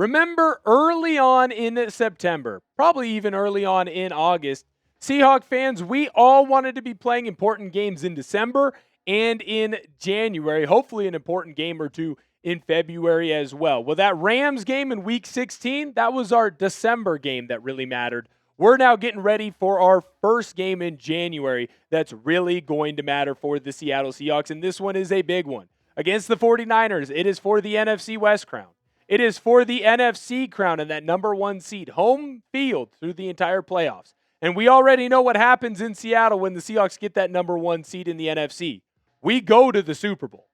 Remember early on in September, probably even early on in August, Seahawks fans, we all wanted to be playing important games in December and in January, hopefully an important game or two in February as well. Well, that Rams game in Week 16, that was our December game that really mattered. We're now getting ready for our first game in January that's really going to matter for the Seattle Seahawks, and this one is a big one. Against the 49ers, it is for the NFC West crown. It is for the NFC crown and that number one seed, home field through the entire playoffs. And we already know what happens in Seattle when the Seahawks get that number one seed in the NFC. We go to the Super Bowl.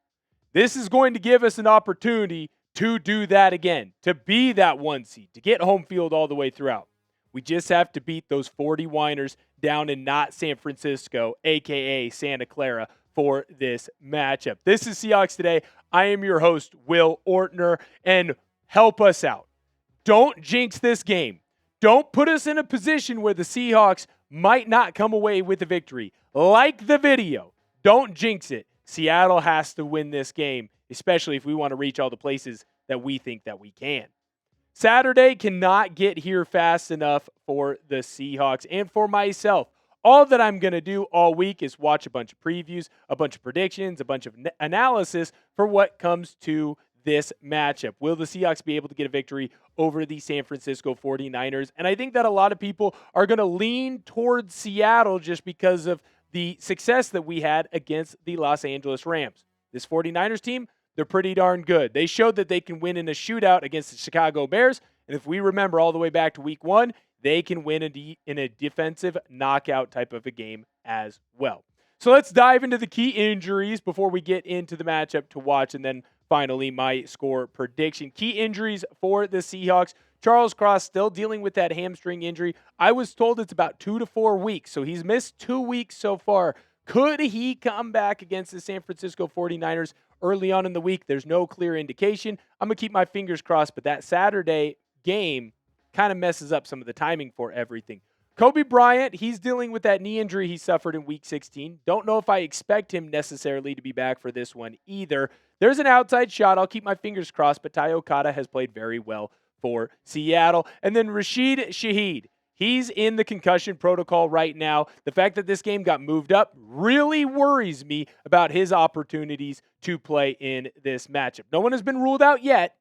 This is going to give us an opportunity to do that again, to be that one seed, to get home field all the way throughout. We just have to beat those 49ers down in not San Francisco, a.k.a. Santa Clara, for this matchup. This is Seahawks Today. I am your host, Will Ortner, and help us out. Don't jinx this game. Don't put us in a position where the Seahawks might not come away with a victory. Like the video. Don't jinx it. Seattle has to win this game, especially if we want to reach all the places that we think that we can. Saturday cannot get here fast enough for the Seahawks and for myself. All that I'm going to do all week is watch a bunch of previews, a bunch of predictions, a bunch of analysis for what comes to this matchup. Will the Seahawks be able to get a victory over the San Francisco 49ers? And I think that a lot of people are going to lean towards Seattle just because of the success that we had against the Los Angeles Rams. This 49ers team, they're pretty darn good. They showed that they can win in a shootout against the Chicago Bears. And if we remember all the way back to week 1, they can win in a defensive knockout type of a game as well. So let's dive into the key injuries before we get into the matchup to watch, and then finally my score prediction. Key injuries for the Seahawks. Charles Cross still dealing with that hamstring injury. I was told it's about 2 to 4 weeks, so he's missed 2 weeks so far. Could he come back against the San Francisco 49ers early on in the week? There's no clear indication. I'm going to keep my fingers crossed, but that Saturday game kind of messes up some of the timing for everything. Kobe Bryant, he's dealing with that knee injury he suffered in Week 16. Don't know if I expect him necessarily to be back for this one either. There's an outside shot. I'll keep my fingers crossed, but Ty Okada has played very well for Seattle. And then Rashid Shaheed, he's in the concussion protocol right now. The fact that this game got moved up really worries me about his opportunities to play in this matchup. No one has been ruled out yet,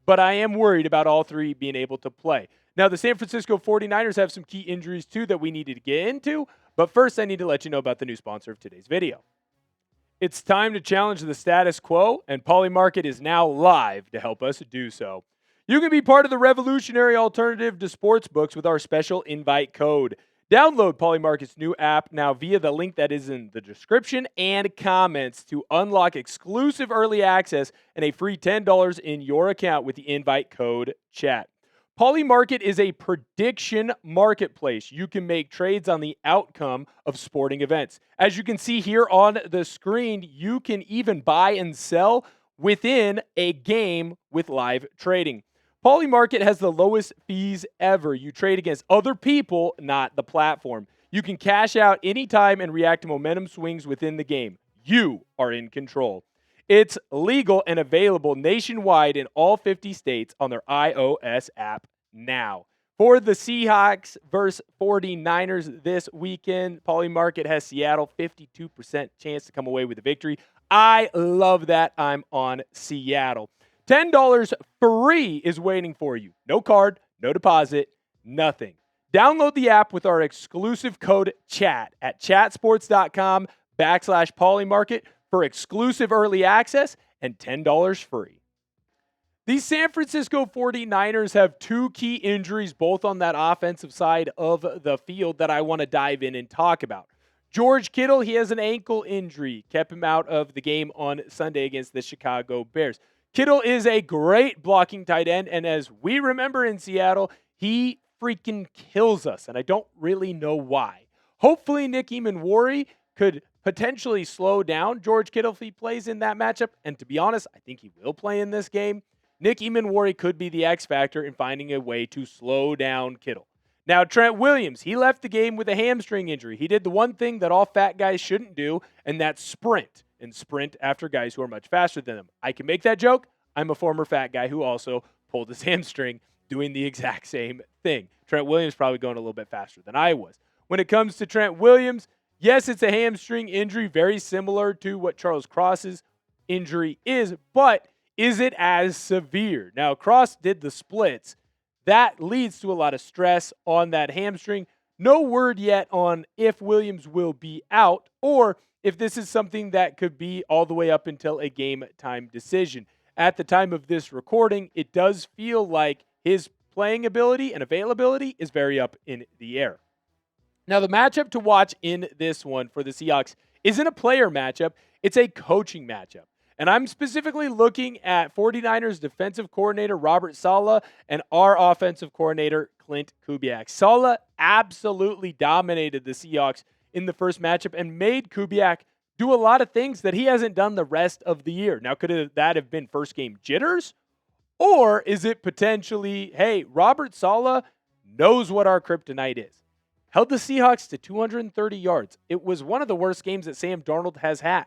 but I am worried about all three being able to play. Now, the San Francisco 49ers have some key injuries, too, that we needed to get into. But first, I need to let you know about the new sponsor of today's video. It's time to challenge the status quo, and Polymarket is now live to help us do so. You can be part of the revolutionary alternative to sportsbooks with our special invite code. Download Polymarket's new app now via the link that is in the description and comments to unlock exclusive early access and a free $10 in your account with the invite code chat. Polymarket is a prediction marketplace. You can make trades on the outcome of sporting events. As you can see here on the screen, you can even buy and sell within a game with live trading. Polymarket has the lowest fees ever. You trade against other people, not the platform. You can cash out anytime and react to momentum swings within the game. You are in control. It's legal and available nationwide in all 50 states on their iOS app now. For the Seahawks versus 49ers this weekend, Polymarket has Seattle 52% chance to come away with a victory. I love that. I'm on Seattle. $10 free is waiting for you. No card, no deposit, nothing. Download the app with our exclusive code CHAT at chatsports.com/Polymarket for exclusive early access and $10 free. The San Francisco 49ers have 2 key injuries, both on that offensive side of the field, that I want to dive in and talk about. George Kittle, he has an ankle injury, kept him out of the game on Sunday against the Chicago Bears. Kittle is a great blocking tight end, and as we remember in Seattle, he freaking kills us, and I don't really know why. Hopefully, Nick Eamon-Warry could potentially slow down George Kittle if he plays in that matchup, and to be honest, I think he will play in this game. Nick Eamon-Warry could be the X factor in finding a way to slow down Kittle. Now, Trent Williams, he left the game with a hamstring injury. He did the one thing that all fat guys shouldn't do, and that's sprint. And sprint after guys who are much faster than them. I can make that joke. I'm a former fat guy who also pulled his hamstring doing the exact same thing. Trent Williams probably going a little bit faster than I was. When it comes to Trent Williams, yes, it's a hamstring injury, very similar to what Charles Cross's injury is, but is it as severe? Now, Cross did the splits. That leads to a lot of stress on that hamstring. No word yet on if Williams will be out or if this is something that could be all the way up until a game time decision. At the time of this recording, it does feel like his playing ability and availability is very up in the air. Now, the matchup to watch in this one for the Seahawks isn't a player matchup, it's a coaching matchup. And I'm specifically looking at 49ers defensive coordinator Robert Saleh and our offensive coordinator Clint Kubiak. Saleh absolutely dominated the Seahawks in the first matchup and made Kubiak do a lot of things that he hasn't done the rest of the year. Now, could that have been first game jitters? Or is it potentially, hey, Robert Saleh knows what our kryptonite is? Held the Seahawks to 230 yards. It was one of the worst games that Sam Darnold has had.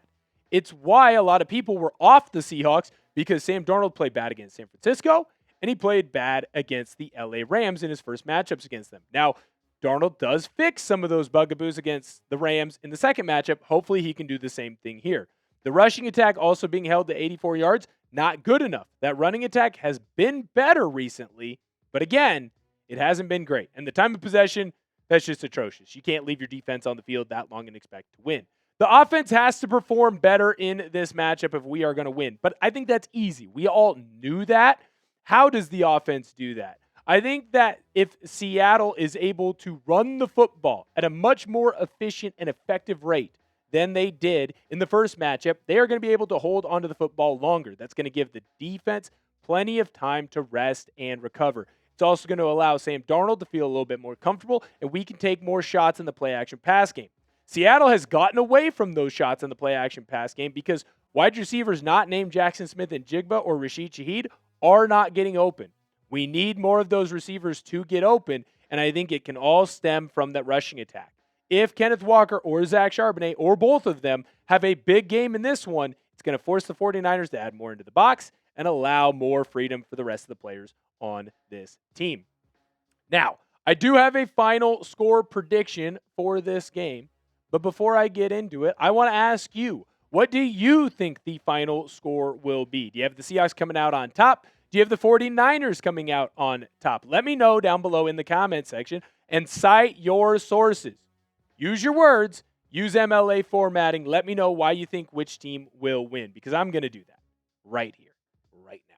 It's why a lot of people were off the Seahawks because Sam Darnold played bad against San Francisco and he played bad against the LA Rams in his first matchups against them. Now, Darnold does fix some of those bugaboos against the Rams in the second matchup. Hopefully he can do the same thing here. The rushing attack also being held to 84 yards, not good enough. That running attack has been better recently, but again, it hasn't been great. And the time of possession, that's just atrocious. You can't leave your defense on the field that long and expect to win. The offense has to perform better in this matchup if we are going to win. But I think that's easy. We all knew that. How does the offense do that? I think that if Seattle is able to run the football at a much more efficient and effective rate than they did in the first matchup, they are going to be able to hold onto the football longer. That's going to give the defense plenty of time to rest and recover. It's also going to allow Sam Darnold to feel a little bit more comfortable, and we can take more shots in the play-action pass game. Seattle has gotten away from those shots in the play-action pass game because wide receivers not named Jackson Smith-Njigba or Rashid Shaheed are not getting open. We need more of those receivers to get open, and I think it can all stem from that rushing attack. If Kenneth Walker or Zach Charbonnet or both of them have a big game in this one, it's going to force the 49ers to add more into the box and allow more freedom for the rest of the players on this team. Now, I do have a final score prediction for this game. But before I get into it, I want to ask you, what do you think the final score will be? Do you have the Seahawks coming out on top? Do you have the 49ers coming out on top? Let me know down below in the comment section and cite your sources. Use your words. Use MLA formatting. Let me know why you think which team will win because I'm going to do that right here, right now.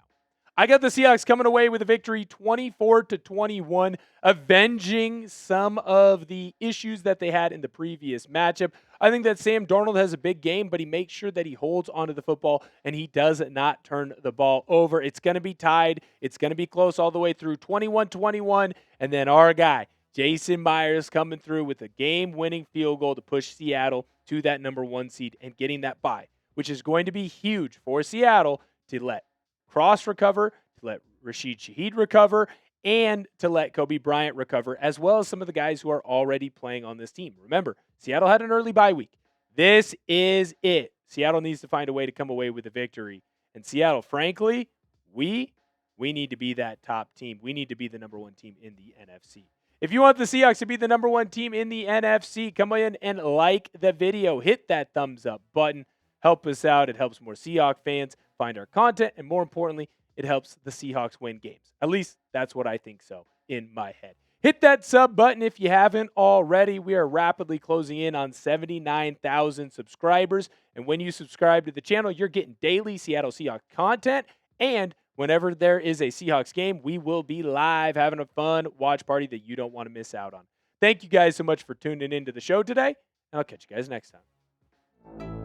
I got the Seahawks coming away with a victory 24-21, avenging some of the issues that they had in the previous matchup. I think that Sam Darnold has a big game, but he makes sure that he holds onto the football and he does not turn the ball over. It's going to be tied. It's going to be close all the way through 21-21, and then our guy, Jason Myers, coming through with a game-winning field goal to push Seattle to that number 1 seed and getting that bye, which is going to be huge for Seattle to let Cross recover, to let Rashid Shaheed recover, and to let Kobe Bryant recover, as well as some of the guys who are already playing on this team. Remember, Seattle had an early bye week. This is it. Seattle needs to find a way to come away with a victory. And Seattle, frankly, we need to be that top team. We need to be the number 1 team in the NFC. If you want the Seahawks to be the number 1 team in the NFC, come in and like the video. Hit that thumbs up button. Help us out. It helps more Seahawks fans find our content, and more importantly, it helps the Seahawks win games. At least that's what I think so in my head. Hit that sub button if you haven't already. We are rapidly closing in on 79,000 subscribers, and when you subscribe to the channel, you're getting daily Seattle Seahawks content, and whenever there is a Seahawks game, we will be live having a fun watch party that you don't want to miss out on. Thank you guys so much for tuning into the show today, and I'll catch you guys next time.